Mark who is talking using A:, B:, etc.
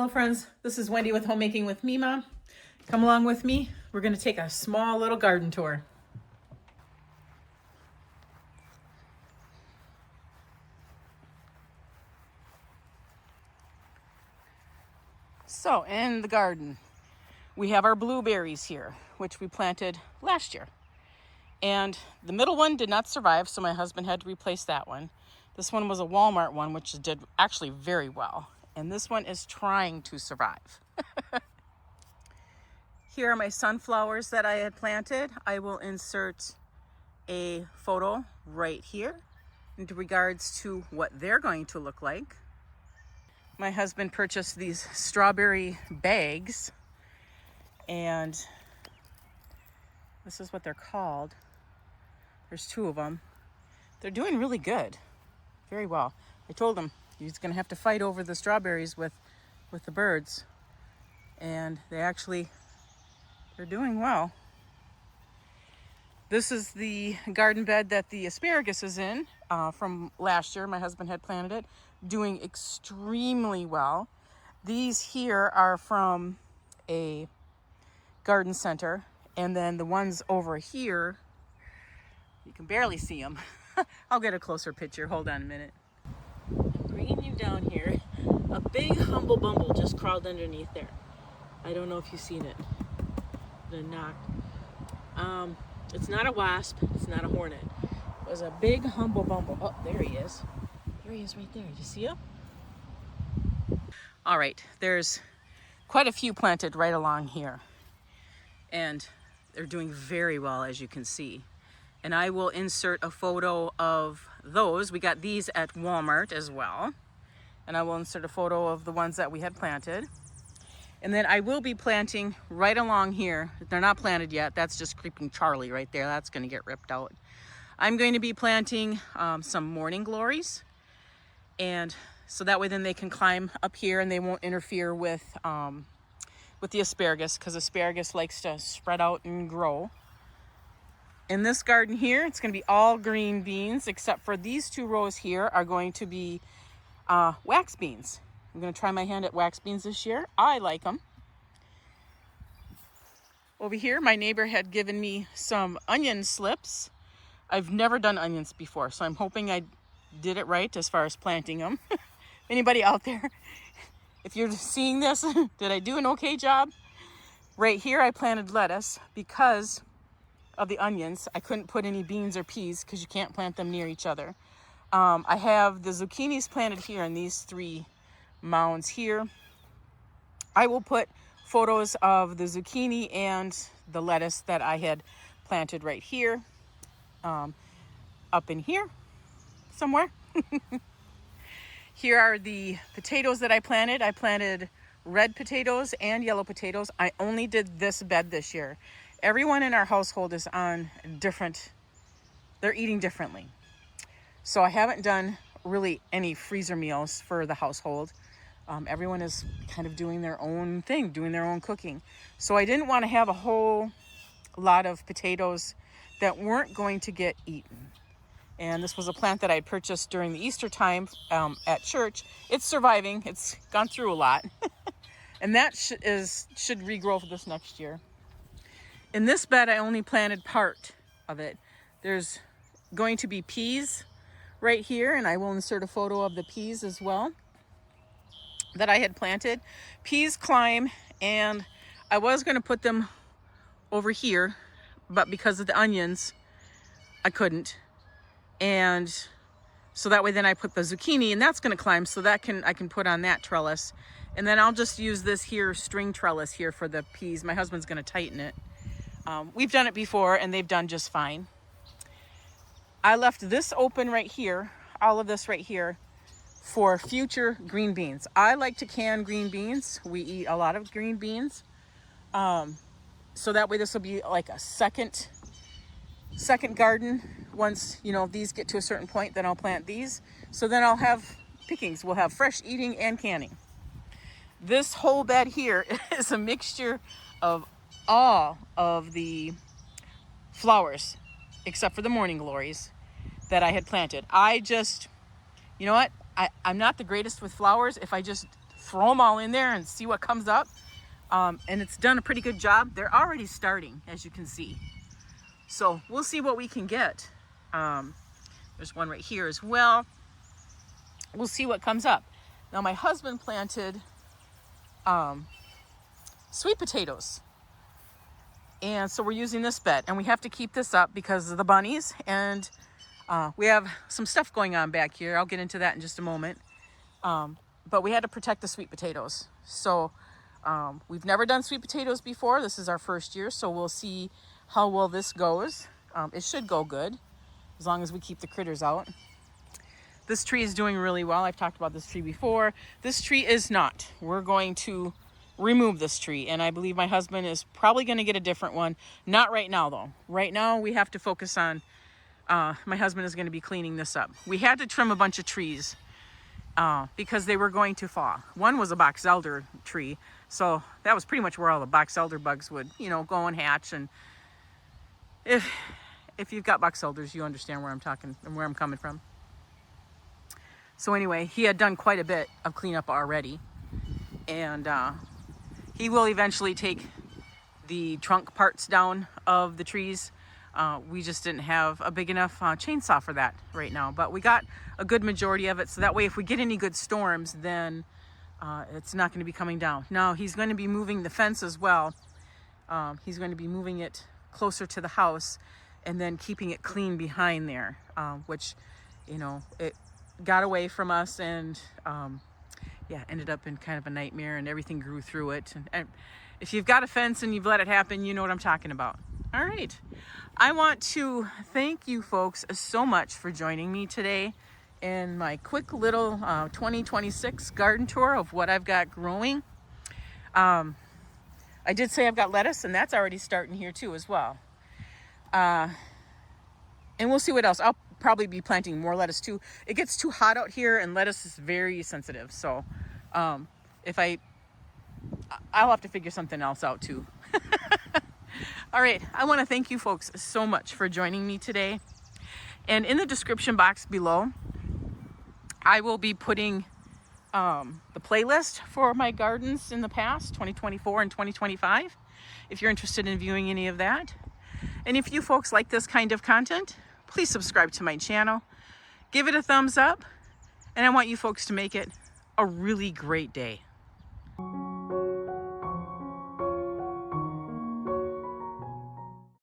A: Hello friends, this is Wendy with Homemaking with Mema. Come along with me. We're going to take a small little garden tour. So in the garden, we have our blueberries here, which we planted last year. And the middle one did not survive, so my husband had to replace that one. This one was a Walmart one, which did actually very well. And this one is trying to survive. Here are my sunflowers that I had planted. I will insert a photo right here in regards to what they're going to look like. My husband purchased these strawberry bags, and this is what they're called. There's 2 of them. They're doing really good, very well. I told him he's gonna have to fight over the strawberries with the birds, and they're doing well. This is the garden bed that the asparagus is in from last year. My husband had planted it, doing extremely well. These here are from a garden center, and then the ones over here, you can barely see them. I'll get a closer picture. Hold on a minute. I'm bringing you down here. A big humble bumble just crawled underneath there. I don't know if you've seen it. The knock. It's not a wasp. It's not a hornet. It was a big humble bumble. Oh, there he is. There he is right there. You see him? All right. There's quite a few planted right along here. And they're doing very well, as you can see. And I will insert a photo of those. We got these at Walmart as well. And I will insert a photo of the ones that we had planted. And then I will be planting right along here. They're not planted yet. That's just Creeping Charlie right there. That's going to get ripped out. I'm going to be planting some morning glories. And so that way then they can climb up here and they won't interfere with the asparagus, because asparagus likes to spread out and grow. In this garden here, it's going to be all green beans, except for these 2 rows here are going to be wax beans. I'm going to try my hand at wax beans this year. I like them. Over here, my neighbor had given me some onion slips. I've never done onions before, so I'm hoping I did it right as far as planting them. Anybody out there, if you're seeing this, did I do an okay job? Right here, I planted lettuce because of the onions. I couldn't put any beans or peas because you can't plant them near each other. I have the zucchinis planted here in these 3 mounds here. I will put photos of the zucchini and the lettuce that I had planted right here, up in here somewhere. Here are the potatoes that I planted. I planted red potatoes and yellow potatoes. I only did this bed this year. Everyone in our household is on different, they're eating differently. So I haven't done really any freezer meals for the household. Everyone is kind of doing their own thing, doing their own cooking. So I didn't want to have a whole lot of potatoes that weren't going to get eaten. And this was a plant that I purchased during the Easter time at church. It's surviving. It's gone through a lot. And that should regrow for this next year. In this bed, I only planted part of it. There's going to be peas right here, and I will insert a photo of the peas as well that I had planted. Peas climb, and I was going to put them over here, but because of the onions, I couldn't. And so that way then I put the zucchini, and that's going to climb, so that I can put on that trellis. And then I'll just use this here string trellis here for the peas. My husband's going to tighten it. We've done it before, and they've done just fine. I left this open right here, all of this right here, for future green beans. I like to can green beans. We eat a lot of green beans. So that way this will be like a second garden. Once, these get to a certain point, then I'll plant these. So then I'll have pickings. We'll have fresh eating and canning. This whole bed here is a mixture of all of the flowers, except for the morning glories that I had planted. I'm not the greatest with flowers. If I just throw them all in there and see what comes up. And it's done a pretty good job. They're already starting, as you can see. So we'll see what we can get. There's one right here as well. We'll see what comes up. Now my husband planted sweet potatoes. And so we're using this bed, and we have to keep this up because of the bunnies, and we have some stuff going on back here. I'll get into that in just a moment. But we had to protect the sweet potatoes. So we've never done sweet potatoes before. This is our first year, so we'll see how well this goes. It should go good as long as we keep the critters out. This tree is doing really well. I've talked about this tree before. This tree is not. We're going to remove this tree, and I believe my husband is probably going to get a different one. Not right now though. Right now we have to focus on my husband is going to be cleaning this up. We had to trim a bunch of trees because they were going to fall. One was a box elder tree, so that was pretty much where all the box elder bugs would, you know, go and hatch. And if you've got box elders, you understand where I'm talking and where I'm coming from. So anyway, he had done quite a bit of cleanup already, and he will eventually take the trunk parts down of the trees. We just didn't have a big enough chainsaw for that right now, but we got a good majority of it, so that way if we get any good storms, then it's not going to be coming down. Now he's going to be moving the fence as well. He's going to be moving it closer to the house and then keeping it clean behind there, which, you know, it got away from us, and yeah, ended up in kind of a nightmare, and everything grew through it. And if you've got a fence and you've let it happen, you know what I'm talking about. All right. I want to thank you folks so much for joining me today in my quick little 2026 garden tour of what I've got growing. I did say I've got lettuce, and that's already starting here too as well. And we'll see what else. I'll probably be planting more lettuce too. It gets too hot out here, and lettuce is very sensitive. So I'll have to figure something else out too. All right, I want to thank you folks so much for joining me today. And in the description box below, I will be putting the playlist for my gardens in the past, 2024 and 2025, if you're interested in viewing any of that. And if you folks like this kind of content, please subscribe to my channel, give it a thumbs up, and I want you folks to make it a really great day.